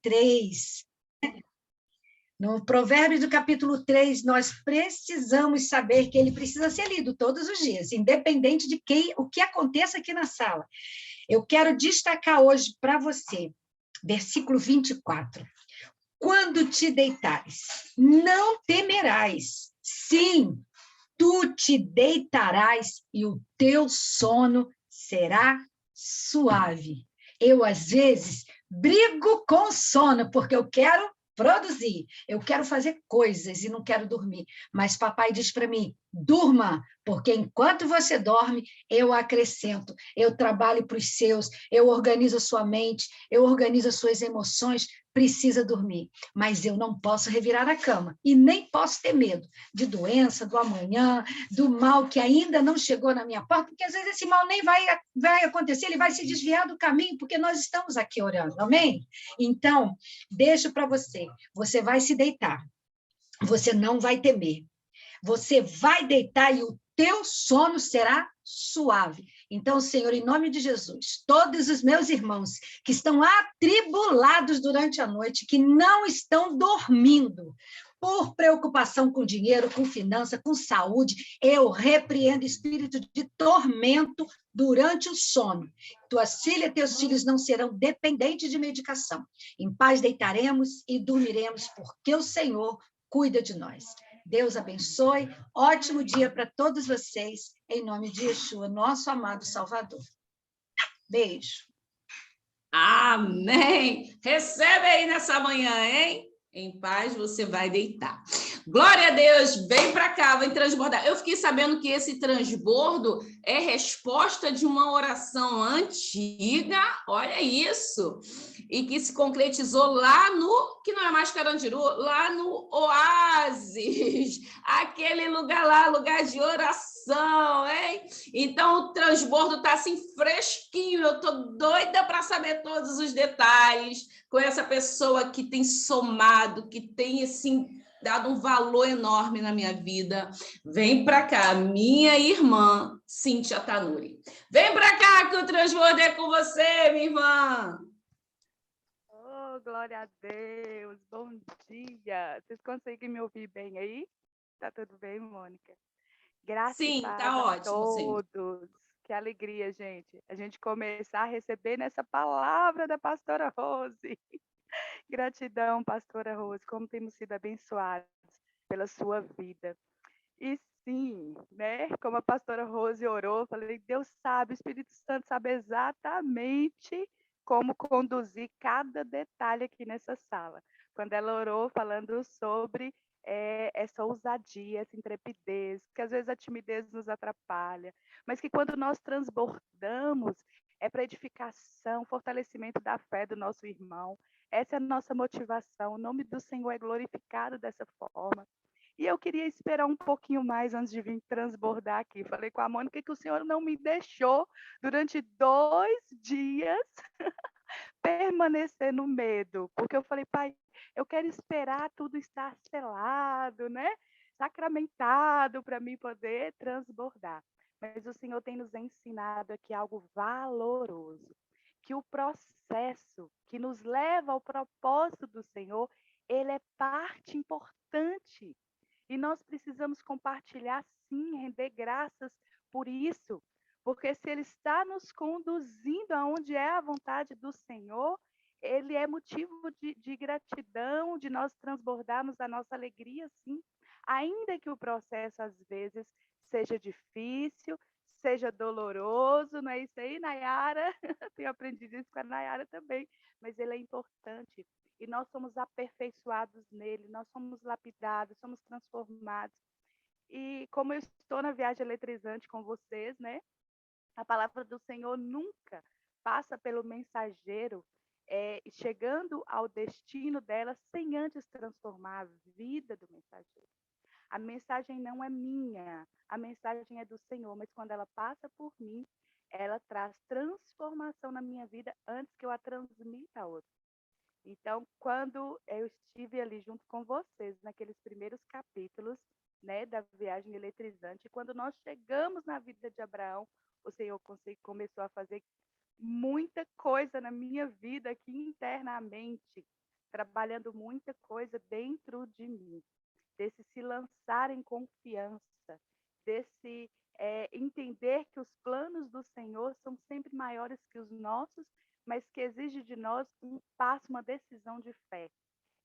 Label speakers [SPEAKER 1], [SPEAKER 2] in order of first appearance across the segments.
[SPEAKER 1] 3. No Provérbios do capítulo 3, nós precisamos saber que ele precisa ser lido todos os dias, independente de o que aconteça aqui na sala. Eu quero destacar hoje para você, versículo 24. Quando te deitares, não temerás. Sim, tu te deitarás e o teu sono será suave. Eu, às vezes, brigo com sono, porque eu quero produzir, eu quero fazer coisas e não quero dormir. Mas papai diz para mim, durma, porque enquanto você dorme, eu acrescento, eu trabalho para os seus, eu organizo a sua mente, eu organizo as suas emoções, precisa dormir. Mas eu não posso revirar a cama e nem posso ter medo de doença, do amanhã, do mal que ainda não chegou na minha porta, porque às vezes esse mal nem vai acontecer, ele vai se desviar do caminho, porque nós estamos aqui orando, amém? Então, deixo para você, você vai se deitar, você não vai temer, você vai deitar e o teu sono será suave. Então, Senhor, em nome de Jesus, todos os meus irmãos que estão atribulados durante a noite, que não estão dormindo, por preocupação com dinheiro, com finança, com saúde, eu repreendo espírito de tormento durante o sono. Tuas filhas e teus filhos não serão dependentes de medicação. Em paz deitaremos e dormiremos, porque o Senhor cuida de nós. Deus abençoe. Ótimo dia para todos vocês, em nome de Yeshua, nosso amado Salvador. Beijo.
[SPEAKER 2] Amém. Recebe aí nessa manhã, hein? Em paz você vai deitar. Glória a Deus, vem para cá, vem transbordar. Eu fiquei sabendo que esse transbordo é resposta de uma oração antiga, olha isso, e que se concretizou lá no, que não é mais Carandiru, lá no Oásis, aquele lugar lá, lugar de oração, hein? Então o transbordo está assim fresquinho, eu estou doida para saber todos os detalhes com essa pessoa que tem somado, que tem assim dado um valor enorme na minha vida. Vem para cá, minha irmã Cíntia Tanuri. Vem para cá que o transbordo é com você, minha irmã.
[SPEAKER 3] Oh, glória a Deus. Bom dia. Vocês conseguem me ouvir bem aí? Tá tudo bem, Mônica? Graça
[SPEAKER 2] Sim,
[SPEAKER 3] e paz
[SPEAKER 2] tá
[SPEAKER 3] a
[SPEAKER 2] ótimo, sim.
[SPEAKER 3] todos. Que alegria, gente. A gente começar a receber nessa palavra da pastora Rose. Gratidão, pastora Rose, como temos sido abençoados pela sua vida. E sim, né? Como a pastora Rose orou, falei, Deus sabe, o Espírito Santo sabe exatamente como conduzir cada detalhe aqui nessa sala. Quando ela orou falando sobre essa ousadia, essa intrepidez, que às vezes a timidez nos atrapalha, mas que quando nós transbordamos, é para edificação, fortalecimento da fé do nosso irmão. Essa é a nossa motivação. O nome do Senhor é glorificado dessa forma. E eu queria esperar um pouquinho mais antes de vir transbordar aqui. Falei com a Mônica que o Senhor não me deixou durante 2 dias permanecer no medo, porque eu falei, pai, eu quero esperar tudo estar selado, né? Sacramentado para mim poder transbordar. Mas o Senhor tem nos ensinado aqui algo valoroso, que o processo que nos leva ao propósito do Senhor, ele é parte importante. E nós precisamos compartilhar, sim, render graças por isso, porque se Ele está nos conduzindo aonde é a vontade do Senhor, Ele é motivo de gratidão, de nós transbordarmos a nossa alegria, sim, ainda que o processo, às vezes, seja difícil, seja doloroso, não é isso aí, Nayara? Tenho aprendido isso com a Nayara também, mas ele é importante. E nós somos aperfeiçoados nele, nós somos lapidados, somos transformados. E como eu estou na viagem eletrizante com vocês, né? A palavra do Senhor nunca passa pelo mensageiro, chegando ao destino dela sem antes transformar a vida do mensageiro. A mensagem não é minha, a mensagem é do Senhor, mas quando ela passa por mim, ela traz transformação na minha vida antes que eu a transmita a outra. Então, quando eu estive ali junto com vocês, naqueles primeiros capítulos, né, da viagem eletrizante, quando nós chegamos na vida de Abraão, o Senhor começou a fazer muita coisa na minha vida aqui internamente. trabalhando muita coisa dentro de mim, desse se lançar em confiança, desse entender que os planos do Senhor são sempre maiores que os nossos, mas que exige de nós um passo, uma decisão de fé.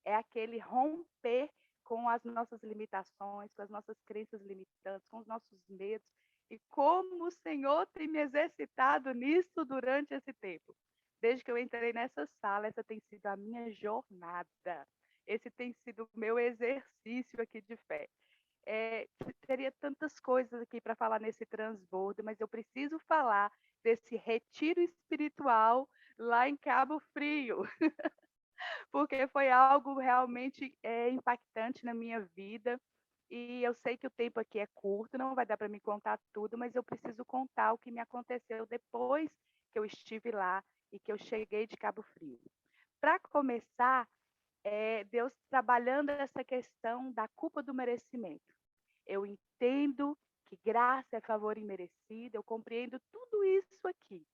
[SPEAKER 3] É aquele romper com as nossas limitações, com as nossas crenças limitantes, com os nossos medos, e como o Senhor tem me exercitado nisso durante esse tempo. Desde que eu entrei nessa sala, essa tem sido a minha jornada. Esse tem sido o meu exercício aqui de fé. Teria tantas coisas aqui para falar nesse transbordo, mas eu preciso falar desse retiro espiritual lá em Cabo Frio, porque foi algo realmente impactante na minha vida. E eu sei que o tempo aqui é curto, não vai dar para me contar tudo, mas eu preciso contar o que me aconteceu depois que eu estive lá e que eu cheguei de Cabo Frio. Para começar, Deus trabalhando essa questão da culpa do merecimento. Eu entendo que graça é favor imerecido, eu compreendo tudo isso aqui,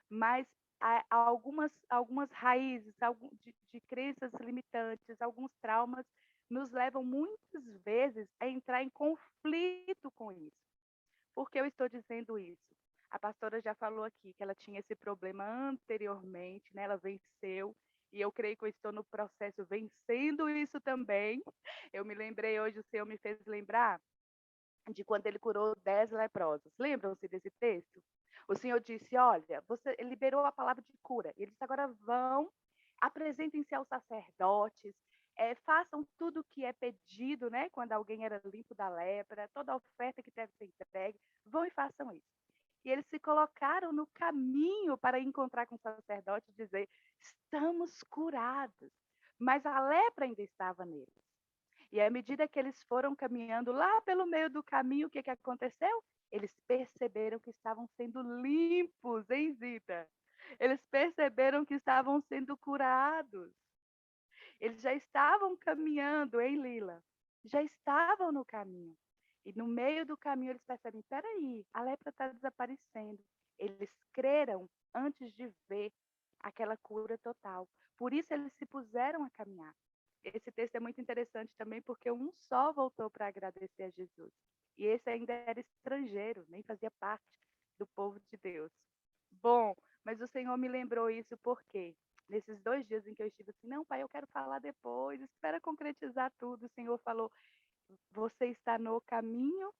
[SPEAKER 3] mas há algumas raízes de crenças limitantes, alguns traumas, nos levam muitas vezes a entrar em conflito com isso. Por que eu estou dizendo isso? A pastora já falou aqui que ela tinha esse problema anteriormente, né? Ela venceu, e eu creio que eu estou no processo vencendo isso também. Eu me lembrei hoje, o Senhor me fez lembrar de quando ele curou 10 leprosos. Lembram-se desse texto? O Senhor disse, olha, você liberou a palavra de cura. Ele disse, agora vão, apresentem-se aos sacerdotes, façam tudo o que é pedido, né? Quando alguém era limpo da lepra, toda a oferta que deve ser entregue, vão e façam isso. E eles se colocaram no caminho para encontrar com o sacerdote e dizer, estamos curados. Mas a lepra ainda estava neles. E à medida que eles foram caminhando lá pelo meio do caminho, o que aconteceu? Eles perceberam que estavam sendo limpos, hein, Zita? Eles perceberam que estavam sendo curados. Eles já estavam caminhando, hein, Lila? Já estavam no caminho. E no meio do caminho eles percebem, peraí, a lepra está desaparecendo. Eles creram antes de ver aquela cura total. Por isso eles se puseram a caminhar. Esse texto é muito interessante também, porque um só voltou para agradecer a Jesus. E esse ainda era estrangeiro, nem fazia parte do povo de Deus. Bom, mas o Senhor me lembrou isso porque nesses 2 dias em que eu estive assim, não, pai, eu quero falar depois, espera concretizar tudo. O Senhor falou, você está no caminho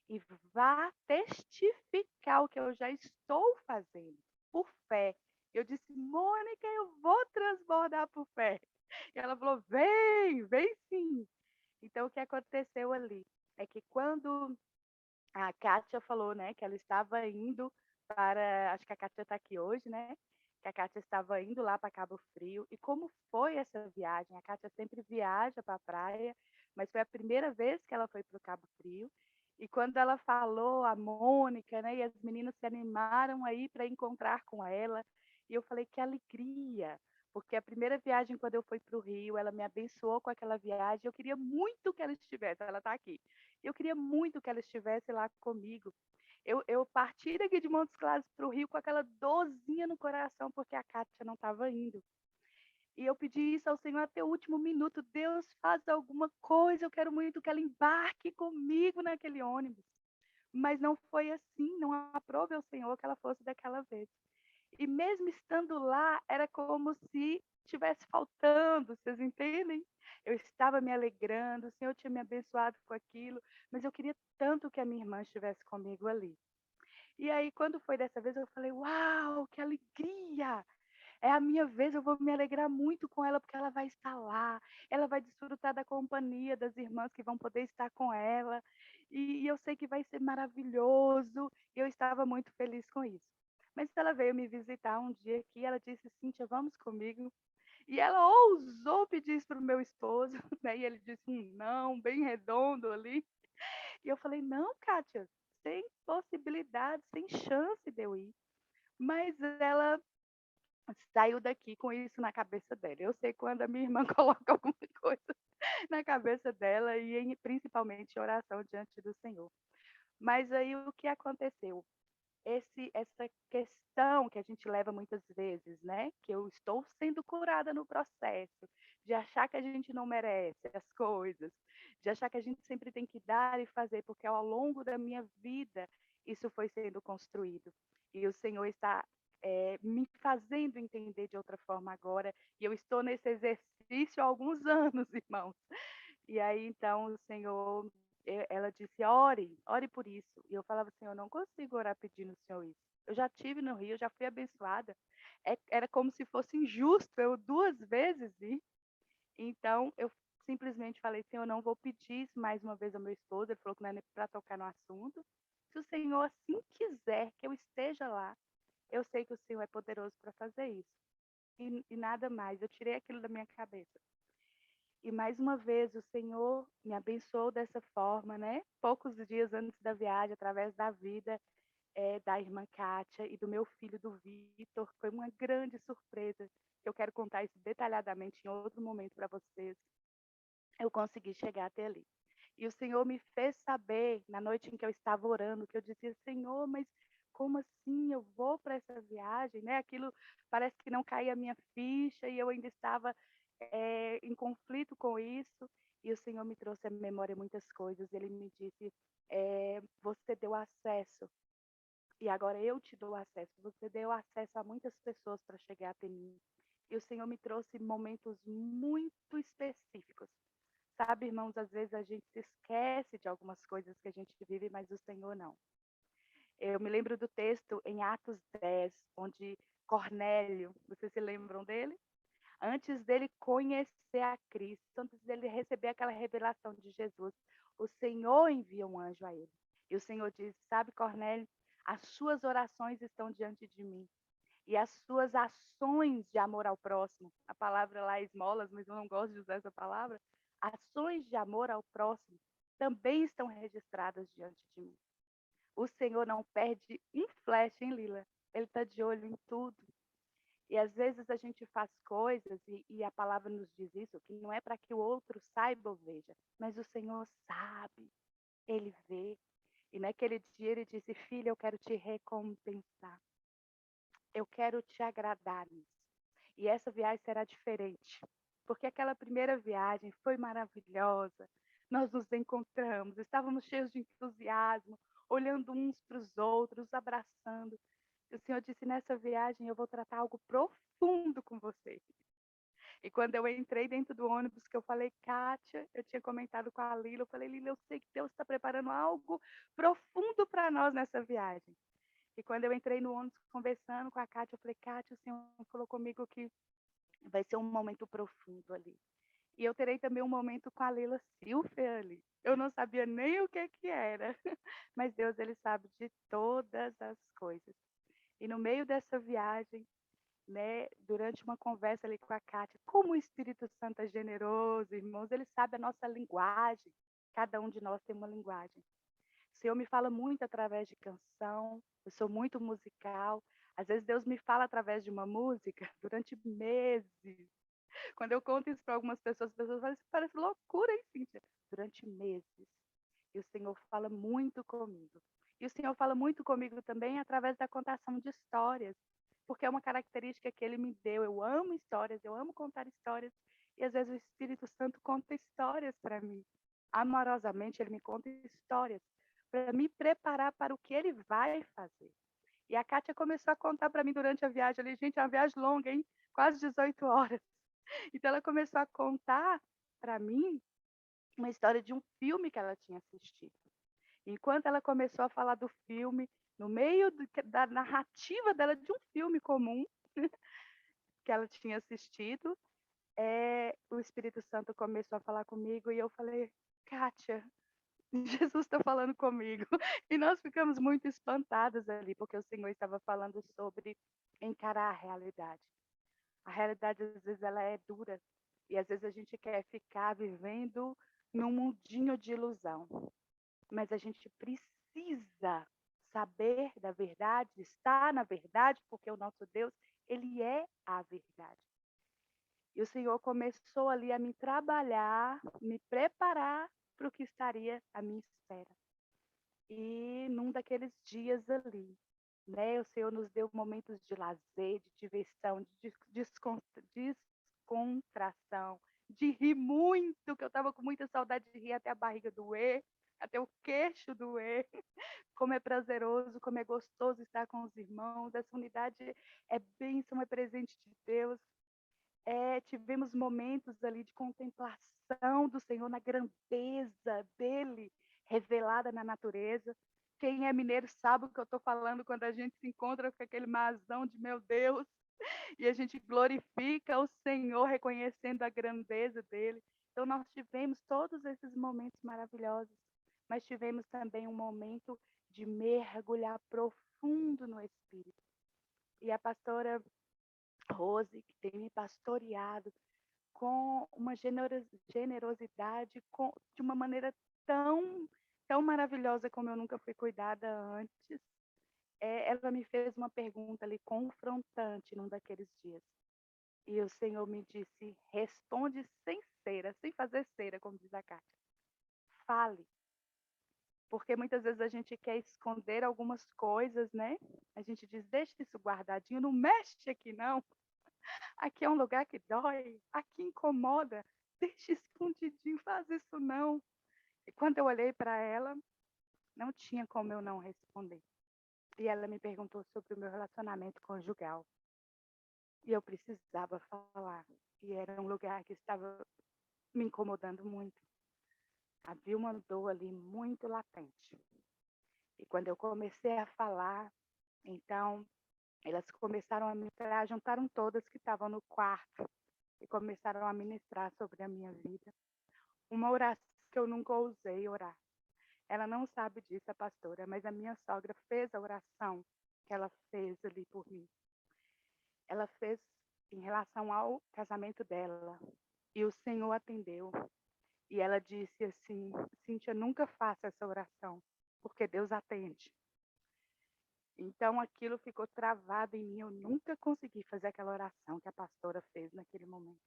[SPEAKER 3] e vá testificar o que eu já estou fazendo, por fé. Eu disse, Mônica, eu vou transbordar por fé. E ela falou, vem sim. Então, o que aconteceu ali é que quando a Kátia falou, né, que ela estava indo para, acho que a Kátia está aqui hoje, né, que a Kátia estava indo lá para Cabo Frio, e como foi essa viagem? A Kátia sempre viaja para a praia, mas foi a primeira vez que ela foi para o Cabo Frio, e quando ela falou, a Mônica, né, e as meninas se animaram aí para encontrar com ela, e eu falei, que alegria, porque a primeira viagem, quando eu fui para o Rio, ela me abençoou com aquela viagem, eu queria muito que ela estivesse, ela está aqui, eu queria muito que ela estivesse lá comigo. Eu parti daqui de Montes Claros para o Rio com aquela dorzinha no coração, porque a Kátia não estava indo. E eu pedi isso ao Senhor até o último minuto. Deus, faz alguma coisa, eu quero muito que ela embarque comigo naquele ônibus. Mas não foi assim, não aprove ao Senhor que ela fosse daquela vez. E mesmo estando lá, era como se estivesse faltando, vocês entendem? Eu estava me alegrando, o Senhor tinha me abençoado com aquilo, mas eu queria tanto que a minha irmã estivesse comigo ali. E aí, quando foi dessa vez, eu falei, uau, que alegria! É a minha vez, eu vou me alegrar muito com ela, porque ela vai estar lá, ela vai desfrutar da companhia das irmãs que vão poder estar com ela, e eu sei que vai ser maravilhoso, e eu estava muito feliz com isso. Mas ela veio me visitar um dia aqui, ela disse, Cíntia, vamos comigo? E ela ousou pedir isso para o meu esposo, né? E ele disse um não, bem redondo ali. E eu falei, não, Kátia, sem possibilidade, sem chance de eu ir. Mas ela saiu daqui com isso na cabeça dela. Eu sei quando a minha irmã coloca alguma coisa na cabeça dela, e principalmente oração diante do Senhor. Mas aí o que aconteceu? essa questão que a gente leva muitas vezes, né? Que eu estou sendo curada no processo, de achar que a gente não merece as coisas, de achar que a gente sempre tem que dar e fazer, porque ao longo da minha vida isso foi sendo construído. E o Senhor está me fazendo entender de outra forma agora, e eu estou nesse exercício há alguns anos, irmãos. E aí, então, o Senhor, ela disse, ore por isso. E eu falava assim, eu não consigo orar pedindo ao Senhor isso. Eu já tive no Rio, já fui abençoada. Era como se fosse injusto eu 2 vezes ir. Então, eu simplesmente falei, Senhor, eu não vou pedir isso mais uma vez ao meu esposo. Ele falou que não é nem para tocar no assunto. Se o Senhor assim quiser que eu esteja lá, eu sei que o Senhor é poderoso para fazer isso. E nada mais. Eu tirei aquilo da minha cabeça. E mais uma vez o Senhor me abençoou dessa forma, né? Poucos dias antes da viagem, através da vida da irmã Kátia e do meu filho, do Vitor, foi uma grande surpresa. Eu quero contar isso detalhadamente em outro momento para vocês. Eu consegui chegar até ali. E o Senhor me fez saber, na noite em que eu estava orando, que eu dizia, Senhor, mas como assim eu vou para essa viagem? Né? Aquilo parece que não caía a minha ficha e eu ainda estava em conflito com isso. E o Senhor me trouxe à memória muitas coisas. Ele me disse, você deu acesso e agora eu te dou acesso. Você deu acesso a muitas pessoas para chegar até mim. E o Senhor me trouxe momentos muito específicos. Sabe, irmãos, às vezes a gente se esquece de algumas coisas que a gente vive, mas o Senhor não. Eu me lembro do texto em Atos 10, onde Cornélio, vocês se lembram dele? Antes dele conhecer a Cristo, antes dele receber aquela revelação de Jesus, o Senhor envia um anjo a ele. E o Senhor diz, sabe, Cornélio, as suas orações estão diante de mim. E as suas ações de amor ao próximo, a palavra lá é esmolas, mas eu não gosto de usar essa palavra, ações de amor ao próximo também estão registradas diante de mim. O Senhor não perde um flash, hein, Lila? Ele está de olho em tudo. E às vezes a gente faz coisas, e a palavra nos diz isso, que não é para que o outro saiba ou veja, mas o Senhor sabe, ele vê. E naquele dia ele disse, filha, eu quero te recompensar. Eu quero te agradar nisso. E essa viagem será diferente, porque aquela primeira viagem foi maravilhosa. Nós nos encontramos, estávamos cheios de entusiasmo, olhando uns para os outros, abraçando. E o Senhor disse, nessa viagem eu vou tratar algo profundo com você. E quando eu entrei dentro do ônibus, que eu falei, Kátia, eu tinha comentado com a Lila, eu falei, Lila, eu sei que Deus está preparando algo profundo para nós nessa viagem. E quando eu entrei no ônibus conversando com a Kátia, eu falei, Kátia, o Senhor falou comigo que vai ser um momento profundo ali. E eu terei também um momento com a Leila Silfer ali. Eu não sabia nem o que era, mas Deus, ele sabe de todas as coisas. E no meio dessa viagem, né, durante uma conversa ali com a Kátia, como o Espírito Santo é generoso, irmãos, ele sabe a nossa linguagem. Cada um de nós tem uma linguagem. O Senhor me fala muito através de canção, eu sou muito musical. Às vezes Deus me fala através de uma música durante meses. Quando eu conto isso para algumas pessoas, as pessoas falam, isso parece loucura, hein, Cíntia? Durante meses. E o Senhor fala muito comigo. E o Senhor fala muito comigo também através da contação de histórias, porque é uma característica que Ele me deu. Eu amo histórias, eu amo contar histórias, e às vezes o Espírito Santo conta histórias para mim. Amorosamente, Ele me conta histórias para me preparar para o que Ele vai fazer. E a Kátia começou a contar para mim durante a viagem ali, gente, é uma viagem longa, hein? Quase 18 horas. Então ela começou a contar para mim uma história de um filme que ela tinha assistido. Enquanto ela começou a falar do filme, no meio da narrativa dela de um filme comum que ela tinha assistido, o Espírito Santo começou a falar comigo e eu falei, Kátia, Jesus está falando comigo. E nós ficamos muito espantadas ali, porque o Senhor estava falando sobre encarar a realidade. A realidade, às vezes, ela é dura. E, às vezes, a gente quer ficar vivendo num mundinho de ilusão. Mas a gente precisa saber da verdade, estar na verdade, porque o nosso Deus, ele é a verdade. E o Senhor começou ali a me trabalhar, me preparar para o que estaria à minha espera. E num daqueles dias ali, né? O Senhor nos deu momentos de lazer, de diversão, de descontração, de rir muito, que eu estava com muita saudade de rir até a barriga doer, até o queixo doer. Como é prazeroso, como é gostoso estar com os irmãos. Essa unidade é bênção, é presente de Deus. Tivemos momentos ali de contemplação do Senhor na grandeza dele, revelada na natureza. Quem é mineiro sabe o que eu estou falando quando a gente se encontra com aquele marzão de meu Deus, e a gente glorifica o Senhor, reconhecendo a grandeza dele. Então, nós tivemos todos esses momentos maravilhosos, mas tivemos também um momento de mergulhar profundo no Espírito. E a pastora Rose, que tem me pastoreado com uma generosidade, de uma maneira tão maravilhosa como eu nunca fui cuidada antes. Ela me fez uma pergunta ali confrontante num daqueles dias. E o Senhor me disse: responde sem cera, sem fazer cera, como diz a Kátia. Fale. Porque muitas vezes a gente quer esconder algumas coisas, né? A gente diz: deixa isso guardadinho, não mexe aqui não. Aqui é um lugar que dói, aqui incomoda, deixa escondidinho, faz isso não. E quando eu olhei para ela, não tinha como eu não responder. E ela me perguntou sobre o meu relacionamento conjugal. E eu precisava falar. E era um lugar que estava me incomodando muito. Havia uma dor ali muito latente. E quando eu comecei a falar, então elas começaram a ministrar, juntaram todas que estavam no quarto e começaram a ministrar sobre a minha vida. Uma oração que eu nunca ousei orar. Ela não sabe disso, a pastora, mas a minha sogra fez a oração que ela fez ali por mim. Ela fez em relação ao casamento dela. E o Senhor atendeu. E ela disse assim: Cíntia, nunca faça essa oração, porque Deus atende. Então aquilo ficou travado em mim. Eu nunca consegui fazer aquela oração que a pastora fez naquele momento.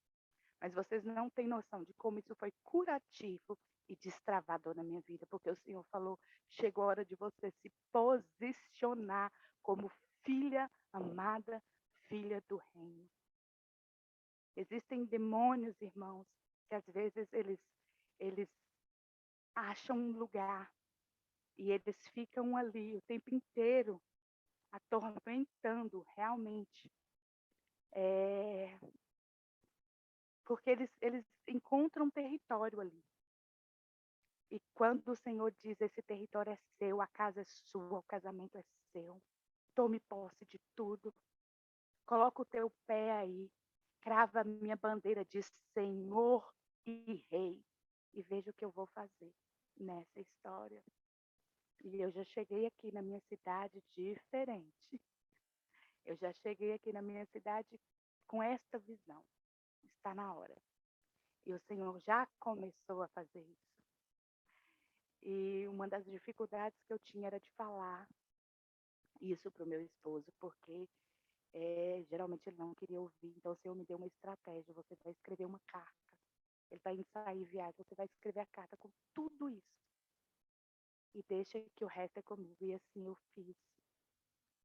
[SPEAKER 3] Mas vocês não têm noção de como isso foi curativo e destravador na minha vida, porque o Senhor falou: chegou a hora de você se posicionar como filha amada, filha do reino. Existem demônios, irmãos, que às vezes eles acham um lugar e eles ficam ali o tempo inteiro atormentando realmente. Porque eles encontram território ali. E quando o Senhor diz: esse território é seu, a casa é sua, o casamento é seu, tome posse de tudo, coloca o teu pé aí, crava a minha bandeira de Senhor e Rei, e veja o que eu vou fazer nessa história. E eu já cheguei aqui na minha cidade diferente. Eu já cheguei aqui na minha cidade com esta visão. Está na hora. E o Senhor já começou a fazer isso. E uma das dificuldades que eu tinha era de falar isso para o meu esposo, porque geralmente ele não queria ouvir. Então o Senhor me deu uma estratégia: você vai escrever uma carta. Ele vai sair viagem, você vai escrever a carta com tudo isso. E deixa que o resto é comigo. E assim eu fiz.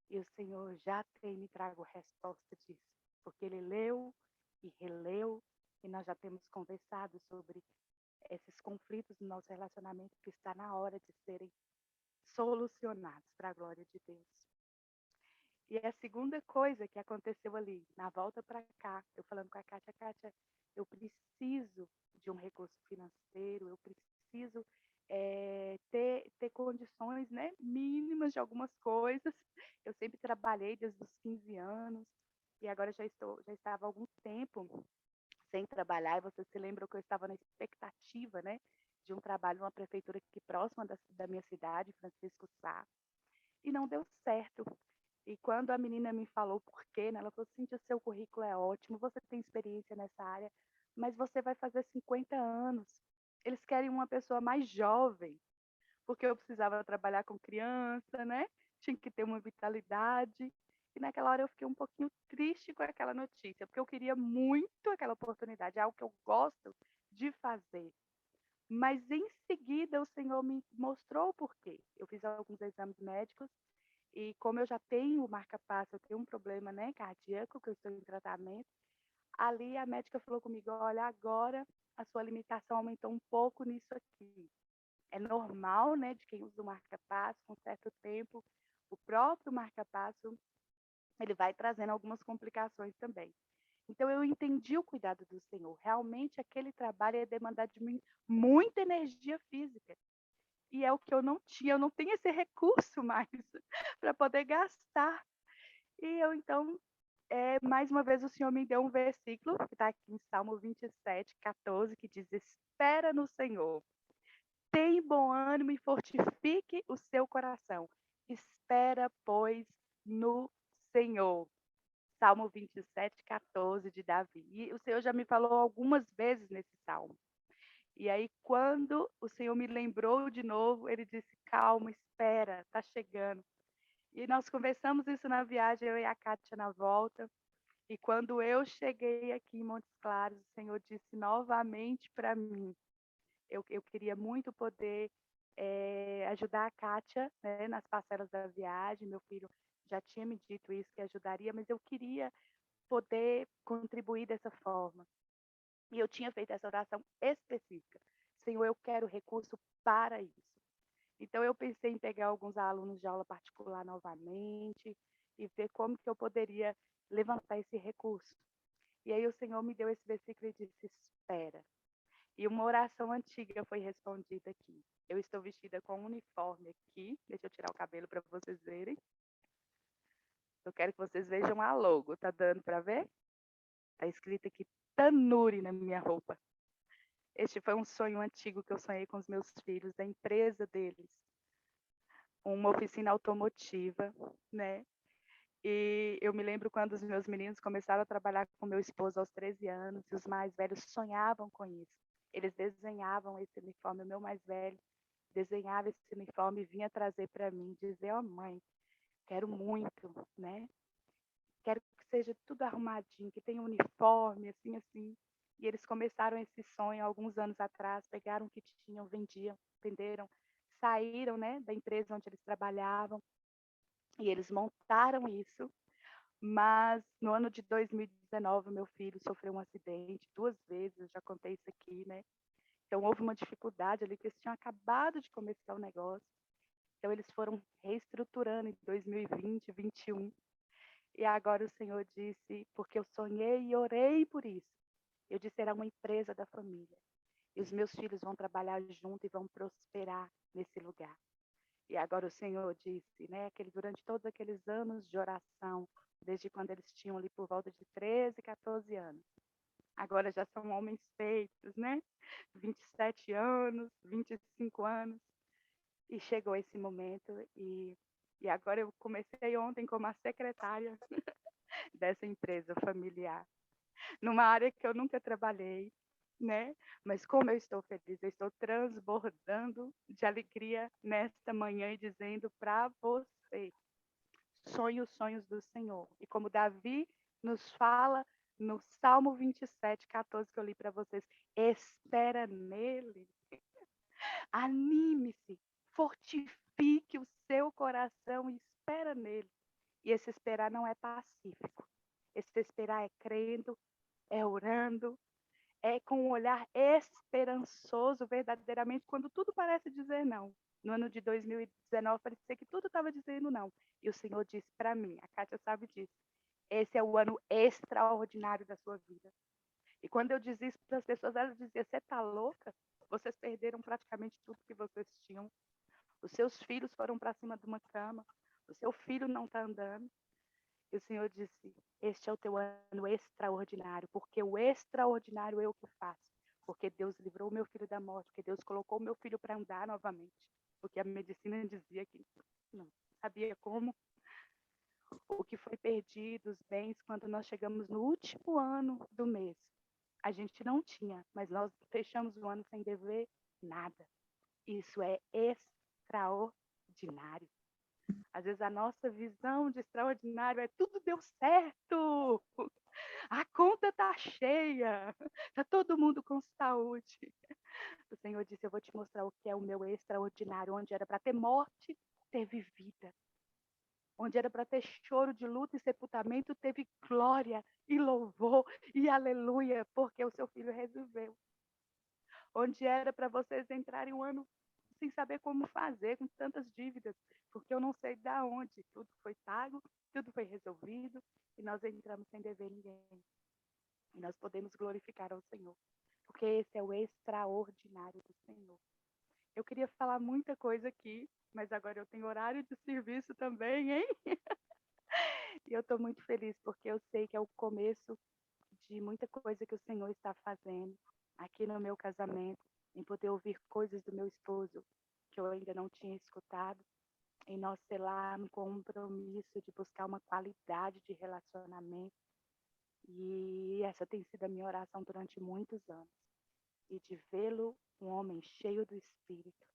[SPEAKER 3] E o Senhor já tem me trago resposta disso. Porque Ele leu e releu, e nós já temos conversado sobre esses conflitos no nosso relacionamento que está na hora de serem solucionados para a glória de Deus. E a segunda coisa que aconteceu ali, na volta para cá, eu falando com a Kátia, eu preciso de um recurso financeiro, eu preciso ter condições, né, mínimas de algumas coisas. Eu sempre trabalhei desde os 15 anos, e agora já estava há algum tempo sem trabalhar, e vocês se lembram que eu estava na expectativa, né, de um trabalho numa prefeitura aqui próxima da minha cidade, Francisco Sá, e não deu certo. E quando a menina me falou por quê, né, ela falou: Cíntia, seu currículo é ótimo, você tem experiência nessa área, mas você vai fazer 50 anos. Eles querem uma pessoa mais jovem, porque eu precisava trabalhar com criança, né? Tinha que ter uma vitalidade. E naquela hora eu fiquei um pouquinho triste com aquela notícia, porque eu queria muito aquela oportunidade, é algo que eu gosto de fazer. Mas em seguida o Senhor me mostrou o porquê. Eu fiz alguns exames médicos E como eu já tenho o marca-passo, eu tenho um problema, né, cardíaco, que eu estou em tratamento, ali a médica falou comigo, olha, agora a sua limitação aumentou um pouco nisso aqui. É normal, né, de quem usa o marca-passo, com certo tempo, o próprio marca-passo, ele vai trazendo algumas complicações também. Então, eu entendi o cuidado do Senhor. Realmente, aquele trabalho ia demandar de mim muita energia física. E é o que eu não tinha, eu não tenho esse recurso mais para poder gastar. E eu, então, mais uma vez, o Senhor me deu um versículo, que está aqui em Salmo 27, 14, que diz: Espera no Senhor, tem bom ânimo e fortifique o seu coração. Espera, pois, no Senhor. Salmo 27, 14 de Davi. E o Senhor já me falou algumas vezes nesse salmo. E aí, quando o Senhor me lembrou de novo, ele disse: calma, espera, está chegando. E nós conversamos isso na viagem, eu e a Kátia na volta. E quando eu cheguei aqui em Montes Claros, o Senhor disse novamente para mim: eu queria muito poder ajudar a Kátia, né, nas parcelas da viagem. Meu filho já tinha me dito isso, que ajudaria, mas eu queria poder contribuir dessa forma. E eu tinha feito essa oração específica. Senhor, eu quero recurso para isso. Então, eu pensei em pegar alguns alunos de aula particular novamente e ver como que eu poderia levantar esse recurso. E aí o Senhor me deu esse versículo e disse: espera. E uma oração antiga foi respondida aqui. Eu estou vestida com um uniforme aqui. Deixa eu tirar o cabelo para vocês verem. Eu quero que vocês vejam a logo. Tá dando para ver? Tá escrito aqui Tanuri na minha roupa. Este foi um sonho antigo que eu sonhei com os meus filhos, da empresa deles. Uma oficina automotiva, né? E eu me lembro quando os meus meninos começaram a trabalhar com meu esposo aos 13 anos, e os mais velhos sonhavam com isso. Eles desenhavam esse uniforme, o meu mais velho desenhava esse uniforme e vinha trazer para mim, dizer: ó, mãe, quero muito, né? Quero que seja tudo arrumadinho, que tenha um uniforme, assim, assim. E eles começaram esse sonho alguns anos atrás, pegaram o que tinham, venderam, saíram, né, da empresa onde eles trabalhavam, e eles montaram isso. Mas no ano de 2019, meu filho sofreu um acidente 2 vezes, eu já contei isso aqui, né? Então houve uma dificuldade ali, que eles tinham acabado de começar o negócio. Então eles foram reestruturando em 2020, 2021. E agora o Senhor disse, porque eu sonhei e orei por isso. Eu disse: será uma empresa da família. E os meus filhos vão trabalhar junto e vão prosperar nesse lugar. E agora o Senhor disse, né, durante todos aqueles anos de oração, desde quando eles tinham ali por volta de 13, 14 anos. Agora já são homens feitos, né? 27 anos, 25 anos. E chegou esse momento e agora eu comecei ontem como a secretária dessa empresa familiar, numa área que eu nunca trabalhei, né? Mas como eu estou feliz, eu estou transbordando de alegria nesta manhã e dizendo para você: sonhe os sonhos do Senhor. E como Davi nos fala no Salmo 27, 14, que eu li para vocês: espera nele, anime-se, fortifique o seu coração e espera nele. E esse esperar não é pacífico. Esse esperar é crendo, é orando, é com um olhar esperançoso, verdadeiramente, quando tudo parece dizer não. No ano de 2019, parecia que tudo estava dizendo não. E o Senhor disse para mim, a Kátia sabe disso: esse é o ano extraordinário da sua vida. E quando eu dizia isso para as pessoas, elas diziam: você está louca? Vocês perderam praticamente tudo que vocês tinham. Os seus filhos foram para cima de uma cama. O seu filho não está andando. E o Senhor disse: este é o teu ano extraordinário, porque o extraordinário é o que faço. Porque Deus livrou o meu filho da morte, porque Deus colocou o meu filho para andar novamente. Porque a medicina dizia que não sabia como. O que foi perdido, os bens, quando nós chegamos no último ano do mês. A gente não tinha, mas nós fechamos o ano sem dever nada. Isso é extraordinário. Às vezes a nossa visão de extraordinário é: tudo deu certo, a conta está cheia, está todo mundo com saúde. O Senhor disse: eu vou te mostrar o que é o meu extraordinário, onde era para ter morte, teve vida. Onde era para ter choro de luto e sepultamento, teve glória e louvor e aleluia, porque o seu filho reviveu. Onde era para vocês entrarem um ano sem saber como fazer, com tantas dívidas, porque eu não sei de onde, tudo foi pago, tudo foi resolvido, e nós entramos sem dever ninguém. E nós podemos glorificar ao Senhor, porque esse é o extraordinário do Senhor. Eu queria falar muita coisa aqui, mas agora eu tenho horário de serviço também, hein? E eu estou muito feliz, porque eu sei que é o começo de muita coisa que o Senhor está fazendo aqui no meu casamento, em poder ouvir coisas do meu esposo que eu ainda não tinha escutado, em nós selar um compromisso de buscar uma qualidade de relacionamento. E essa tem sido a minha oração durante muitos anos. E de vê-lo um homem cheio do Espírito,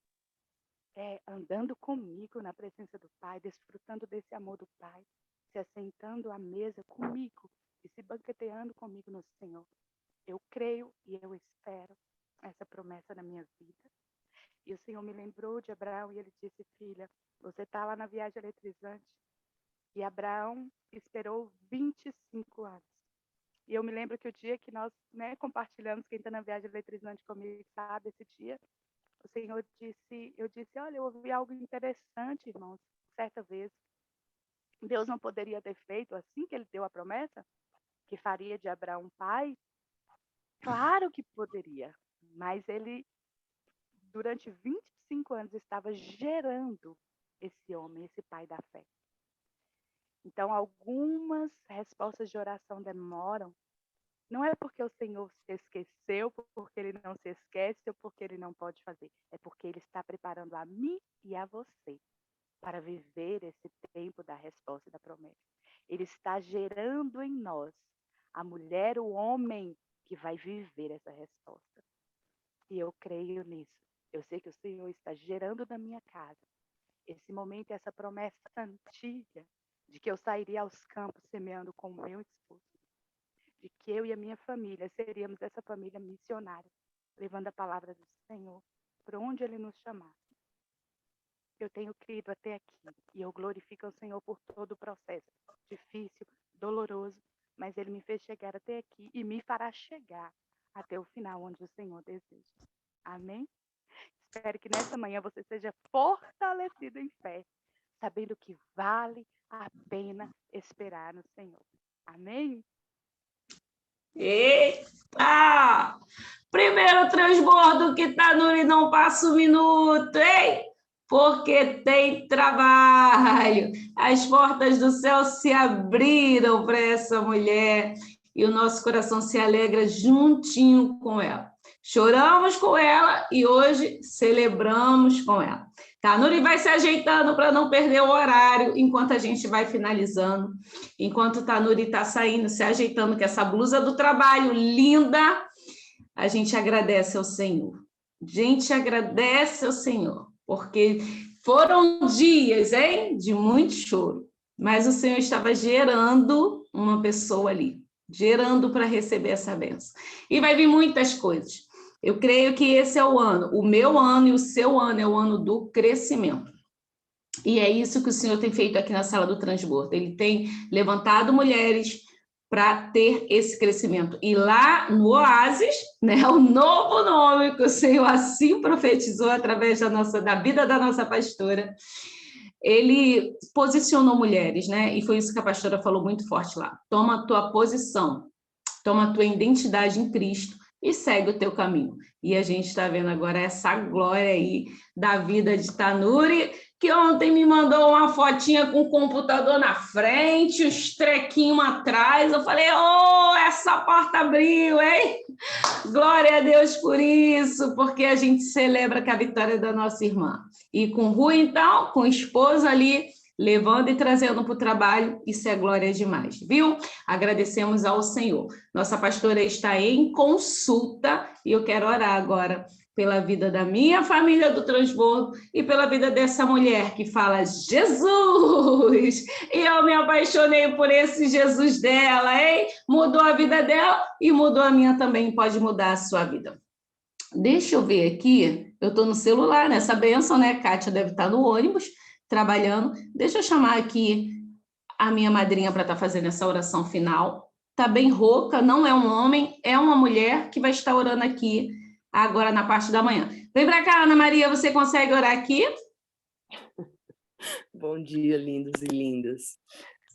[SPEAKER 3] andando comigo na presença do Pai, desfrutando desse amor do Pai, se assentando à mesa comigo e se banqueteando comigo no Senhor. Eu creio e eu espero essa promessa na minha vida. E o Senhor me lembrou de Abraão e ele disse: filha, você está lá na viagem eletrizante. E Abraão esperou 25 anos. E eu me lembro que o dia que nós compartilhamos, quem está na viagem eletrizante comigo sabe, esse dia, o Senhor disse, eu disse, olha, eu ouvi algo interessante, irmãos, certa vez. Deus não poderia ter feito assim que ele deu a promessa, que faria de Abraão pai? Claro que poderia, mas ele, durante 25 anos, estava gerando esse homem, esse pai da fé. Então, algumas respostas de oração demoram. Não é porque o Senhor se esqueceu, porque ele não se esquece ou porque ele não pode fazer. É porque ele está preparando a mim e a você para viver esse tempo da resposta e da promessa. Ele está gerando em nós a mulher, o homem que vai viver essa resposta. E eu creio nisso. Eu sei que o Senhor está gerando na minha casa esse momento, essa promessa antiga de que eu sairia aos campos semeando com o meu esposo, de que eu e a minha família seríamos essa família missionária, levando a palavra do Senhor por onde Ele nos chamasse. Eu tenho crido até aqui e eu glorifico ao Senhor por todo o processo, difícil, doloroso, mas Ele me fez chegar até aqui e me fará chegar até o final onde o Senhor deseja. Amém? Espero que nessa manhã você seja fortalecido em fé, sabendo que vale a pena esperar no Senhor. Amém?
[SPEAKER 2] Eita! Primeiro transbordo que tá no e não passa um minuto, hein? Porque tem trabalho. As portas do céu se abriram para essa mulher e o nosso coração se alegra juntinho com ela. Choramos com ela e hoje celebramos com ela. Tá, Nuri vai se ajeitando para não perder o horário enquanto a gente vai finalizando. Enquanto a Nuri está saindo, se ajeitando com essa blusa do trabalho linda, a gente agradece ao Senhor. A gente agradece ao Senhor, porque foram dias, hein, de muito choro, mas o Senhor estava gerando uma pessoa ali, gerando para receber essa bênção. E vai vir muitas coisas. Eu creio que esse é o ano, o meu ano e o seu ano é o ano do crescimento. E é isso que o Senhor tem feito aqui na Sala do Transbordo. Ele tem levantado mulheres para ter esse crescimento. E lá no Oásis, né, o novo nome que o Senhor assim profetizou através da vida da nossa pastora, ele posicionou mulheres, né? E foi isso que a pastora falou muito forte lá. Toma a tua posição, toma a tua identidade em Cristo e segue o teu caminho. E a gente está vendo agora essa glória aí da vida de Tanuri, que ontem me mandou uma fotinha com o computador na frente, os trequinhos atrás. Eu falei, essa porta abriu, hein? Glória a Deus por isso, porque a gente celebra que a vitória é da nossa irmã. E com Rui, então, com o esposo ali, levando e trazendo para o trabalho, isso é glória demais, viu? Agradecemos ao Senhor. Nossa pastora está em consulta e eu quero orar agora pela vida da minha família do Transbordo e pela vida dessa mulher que fala Jesus! E eu me apaixonei por esse Jesus dela, hein? Mudou a vida dela e mudou a minha também, pode mudar a sua vida. Deixa eu ver aqui, eu estou no celular, nessa bênção, né? Kátia deve estar no ônibus, trabalhando. Deixa eu chamar aqui a minha madrinha para estar fazendo essa oração final. Está bem rouca, não é um homem, é uma mulher que vai estar orando aqui agora na parte da manhã. Vem para cá, Ana Maria, você consegue orar aqui?
[SPEAKER 4] Bom dia, lindos e lindas.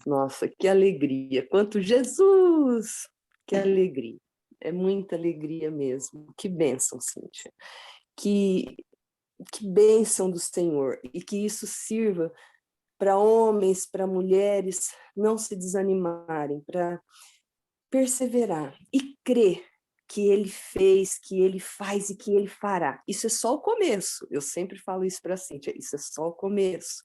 [SPEAKER 4] Nossa, que alegria! Quanto Jesus! Que alegria! É muita alegria mesmo. Que bênção, Cíntia. Que bênção do Senhor. E que isso sirva para homens, para mulheres não se desanimarem, para perseverar e crer que Ele fez, que Ele faz e que Ele fará. Isso é só o começo. Eu sempre falo isso para a Cíntia, isso é só o começo.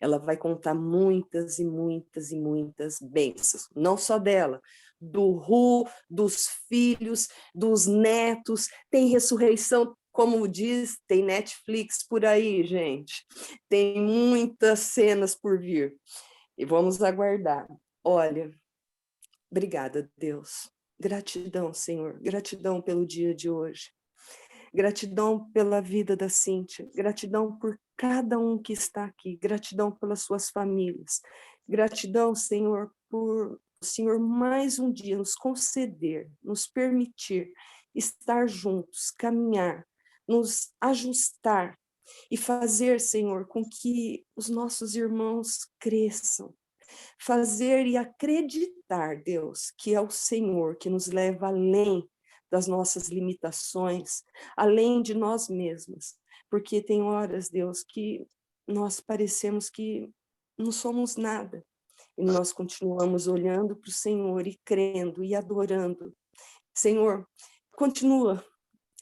[SPEAKER 4] Ela vai contar muitas e muitas e muitas bênçãos, não só dela, do Ru, dos filhos, dos netos, tem ressurreição, como diz, tem Netflix por aí, gente. Tem muitas cenas por vir. E vamos aguardar. Olha, obrigada, Deus. Gratidão, Senhor. Gratidão pelo dia de hoje. Gratidão pela vida da Cíntia. Gratidão por cada um que está aqui. Gratidão pelas suas famílias. Gratidão, Senhor, por o Senhor mais um dia nos conceder, nos permitir estar juntos, caminhar, nos ajustar e fazer, Senhor, com que os nossos irmãos cresçam. Fazer e acreditar, Deus, que é o Senhor que nos leva além das nossas limitações, além de nós mesmos. Porque tem horas, Deus, que nós parecemos que não somos nada. E nós continuamos olhando para o Senhor e crendo e adorando. Senhor, continua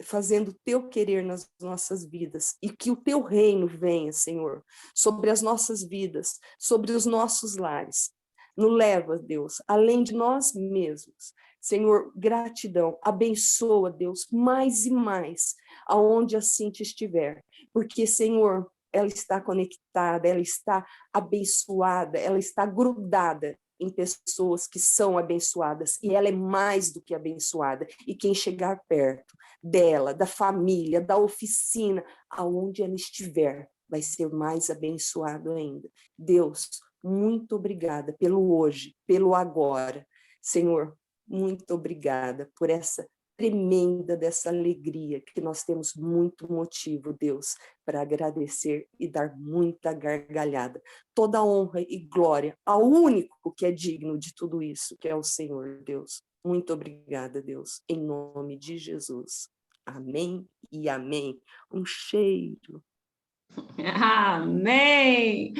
[SPEAKER 4] fazendo o teu querer nas nossas vidas e que o teu reino venha, Senhor, sobre as nossas vidas, sobre os nossos lares. Nos leva, Deus, além de nós mesmos. Senhor, gratidão, abençoa, Deus, mais e mais, aonde a Cíntia estiver, porque, Senhor, ela está conectada, ela está abençoada, ela está grudada em pessoas que são abençoadas, e ela é mais do que abençoada, e quem chegar perto dela, da família, da oficina, aonde ela estiver, vai ser mais abençoado ainda. Deus, muito obrigada pelo hoje, pelo agora. Senhor, muito obrigada por essa tremenda dessa alegria, que nós temos muito motivo, Deus, para agradecer e dar muita gargalhada. Toda honra e glória ao único que é digno de tudo isso, que é o Senhor, Deus. Muito obrigada, Deus, em nome de Jesus. Amém e amém. Um cheiro.
[SPEAKER 2] Amém!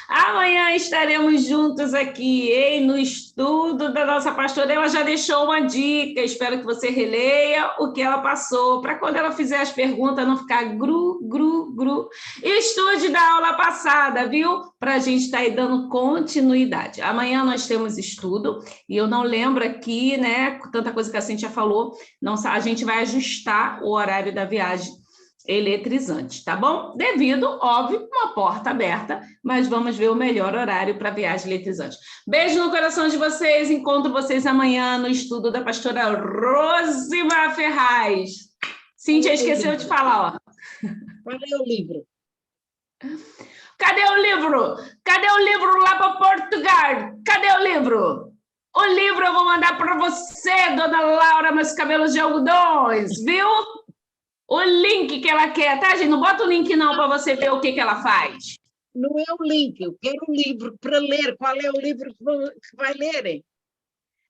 [SPEAKER 2] Amanhã estaremos juntos aqui, hein, no estudo da nossa pastora. Ela já deixou uma dica, espero que você releia o que ela passou, para quando ela fizer as perguntas não ficar gru. E estude da aula passada, viu? Para a gente estar aí dando continuidade. Amanhã nós temos estudo, e eu não lembro aqui, né, tanta coisa que a Cíntia falou, não, a gente vai ajustar o horário da viagem eletrizante, tá bom? Devido, óbvio, uma porta aberta, mas vamos ver o melhor horário para viagem eletrizante. Beijo no coração de vocês, encontro vocês amanhã no estudo da pastora Rosima Ferraz. Cíntia esqueceu de falar, ó.
[SPEAKER 5] Cadê o livro?
[SPEAKER 2] Cadê o livro? Cadê o livro lá para Portugal? Cadê o livro? O livro eu vou mandar para você, dona Laura, meus cabelos de algodões, viu? O link que ela quer, tá, gente? Não bota o link não para você ver o que ela faz.
[SPEAKER 5] Não é o link, eu quero um livro para ler. Qual é o livro que vai ler?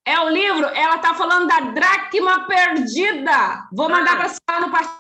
[SPEAKER 2] É o livro, ela tá falando da dracma perdida. Vou mandar para você no